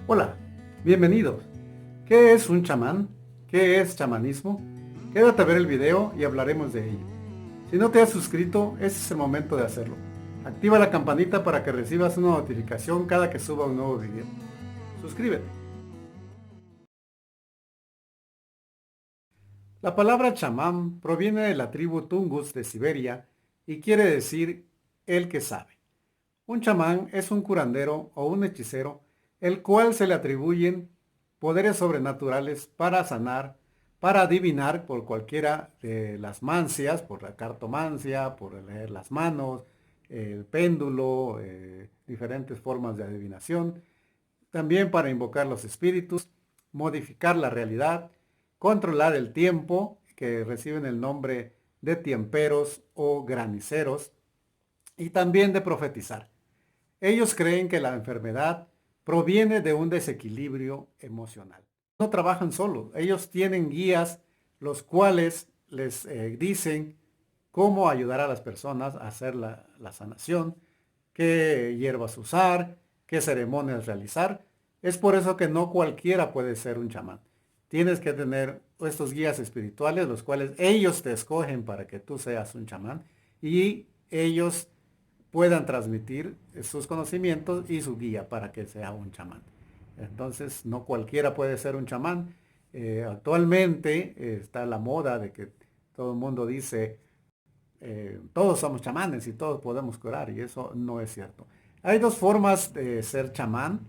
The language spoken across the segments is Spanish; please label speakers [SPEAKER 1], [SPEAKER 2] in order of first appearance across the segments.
[SPEAKER 1] Hola, bienvenidos. ¿Qué es un chamán? ¿Qué es chamanismo? Quédate a ver el video y hablaremos de ello. Si no te has suscrito, este es el momento de hacerlo. Activa la campanita para que recibas una notificación cada que suba un nuevo video. Suscríbete. La palabra chamán proviene de la tribu Tungus de Siberia y quiere decir el que sabe. Un chamán es un curandero o un hechicero, el cual se le atribuyen poderes sobrenaturales para sanar, para adivinar por cualquiera de las mancias, por la cartomancia, por leer las manos, el péndulo, diferentes formas de adivinación, también para invocar los espíritus, modificar la realidad, controlar el tiempo, que reciben el nombre de tiemperos o graniceros, y también de profetizar. Ellos creen que la enfermedad proviene de un desequilibrio emocional. No trabajan solos, ellos tienen guías los cuales les dicen cómo ayudar a las personas a hacer la sanación, qué hierbas usar, qué ceremonias realizar. Es por eso que no cualquiera puede ser un chamán. Tienes que tener estos guías espirituales, los cuales ellos te escogen para que tú seas un chamán y ellos puedan transmitir sus conocimientos y su guía para que sea un chamán. Entonces, no cualquiera puede ser un chamán. Actualmente está la moda de que todo el mundo dice, todos somos chamanes y todos podemos curar, y eso no es cierto. Hay dos formas de ser chamán.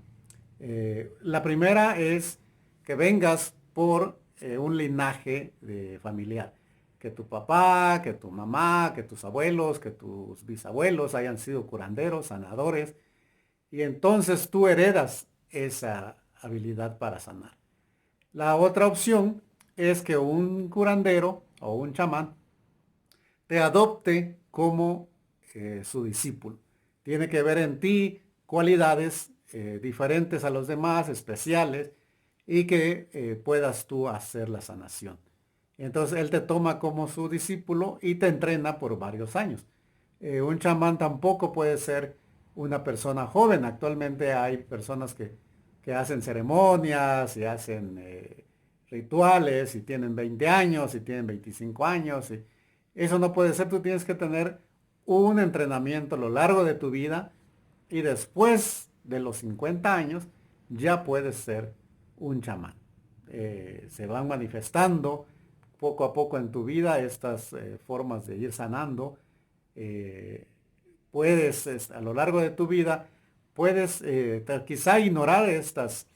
[SPEAKER 1] La primera es que vengas por un linaje familiar. Que tu papá, que tu mamá, que tus abuelos, que tus bisabuelos hayan sido curanderos, sanadores, y entonces tú heredas esa habilidad para sanar. La otra opción es que un curandero o un chamán te adopte como su discípulo. Tiene que ver en ti cualidades diferentes a los demás, especiales, y que puedas tú hacer la sanación. Entonces él te toma como su discípulo y te entrena por varios años. Un chamán tampoco puede ser una persona joven. Actualmente hay personas que hacen ceremonias y hacen rituales y tienen 20 años y tienen 25 años. Y eso no puede ser. Tú tienes que tener un entrenamiento a lo largo de tu vida y después de los 50 años ya puedes ser un chamán. Se van manifestando poco a poco en tu vida estas formas de ir sanando. Eh, puedes, a lo largo de tu vida, puedes quizá ignorar estas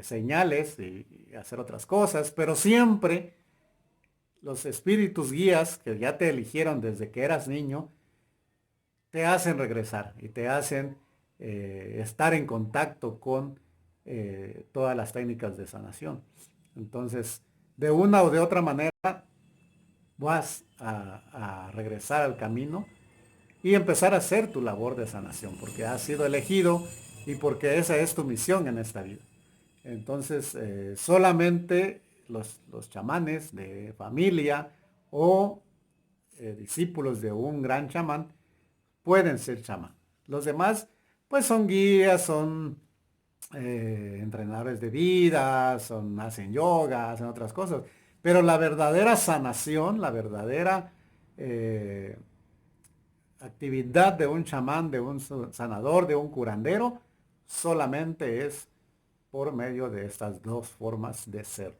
[SPEAKER 1] señales y hacer otras cosas, pero siempre los espíritus guías que ya te eligieron desde que eras niño, te hacen regresar y te hacen estar en contacto con todas las técnicas de sanación. Entonces, de una o de otra manera, vas a regresar al camino y empezar a hacer tu labor de sanación, porque has sido elegido y porque esa es tu misión en esta vida. Entonces, solamente los chamanes de familia o discípulos de un gran chamán pueden ser chamán. Los demás, pues son guías, son entrenadores de vida, hacen yoga, hacen otras cosas. Pero la verdadera sanación, la verdadera eh, actividad de un chamán, de un sanador, de un curandero, solamente es por medio de estas dos formas de ser.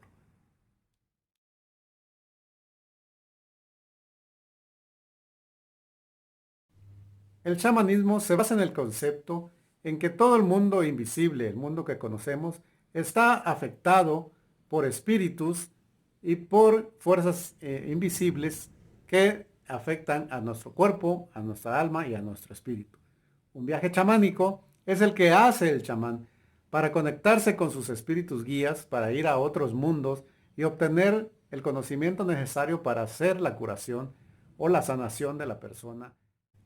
[SPEAKER 1] El chamanismo se basa en el concepto en que todo el mundo invisible, el mundo que conocemos, está afectado por espíritus y por fuerzas invisibles que afectan a nuestro cuerpo, a nuestra alma y a nuestro espíritu. Un viaje chamánico es el que hace el chamán para conectarse con sus espíritus guías, para ir a otros mundos y obtener el conocimiento necesario para hacer la curación o la sanación de la persona.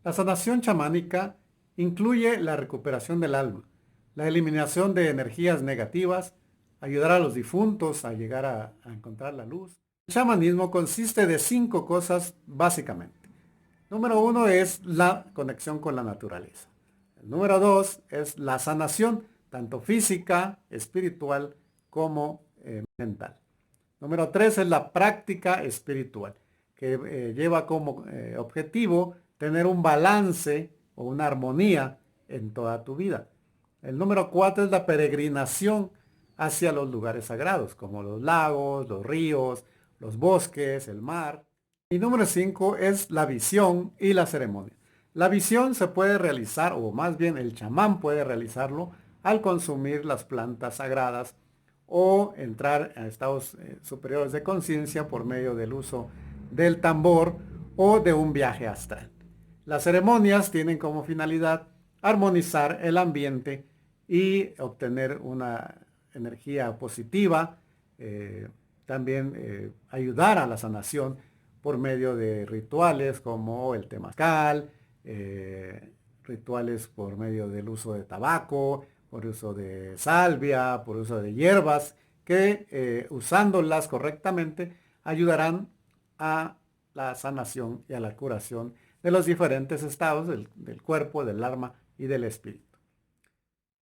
[SPEAKER 1] La sanación chamánica incluye la recuperación del alma, la eliminación de energías negativas, ayudar a los difuntos a llegar a encontrar la luz. El chamanismo consiste de 5 cosas básicamente. Número 1 es la conexión con la naturaleza. El número 2 es la sanación tanto física, espiritual como mental. Número 3 es la práctica espiritual, que lleva como objetivo tener un balance o una armonía en toda tu vida. El número 4 es la peregrinación hacia los lugares sagrados, como los lagos, los ríos, los bosques, el mar. Y número 5 es la visión y la ceremonia. La visión se puede realizar, o más bien el chamán puede realizarlo, al consumir las plantas sagradas o entrar a estados superiores de conciencia por medio del uso del tambor o de un viaje astral. Las ceremonias tienen como finalidad armonizar el ambiente y obtener una energía positiva, también ayudar a la sanación por medio de rituales como el temazcal, rituales por medio del uso de tabaco, por uso de salvia, por uso de hierbas, que usándolas correctamente ayudarán a la sanación y a la curación de los diferentes estados del cuerpo, del alma y del espíritu.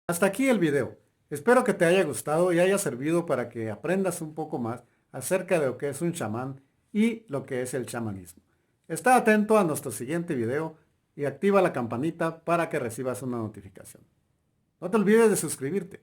[SPEAKER 1] Hasta aquí el video. Espero que te haya gustado y haya servido para que aprendas un poco más acerca de lo que es un chamán y lo que es el chamanismo. Está atento a nuestro siguiente video y activa la campanita para que recibas una notificación. No te olvides de suscribirte.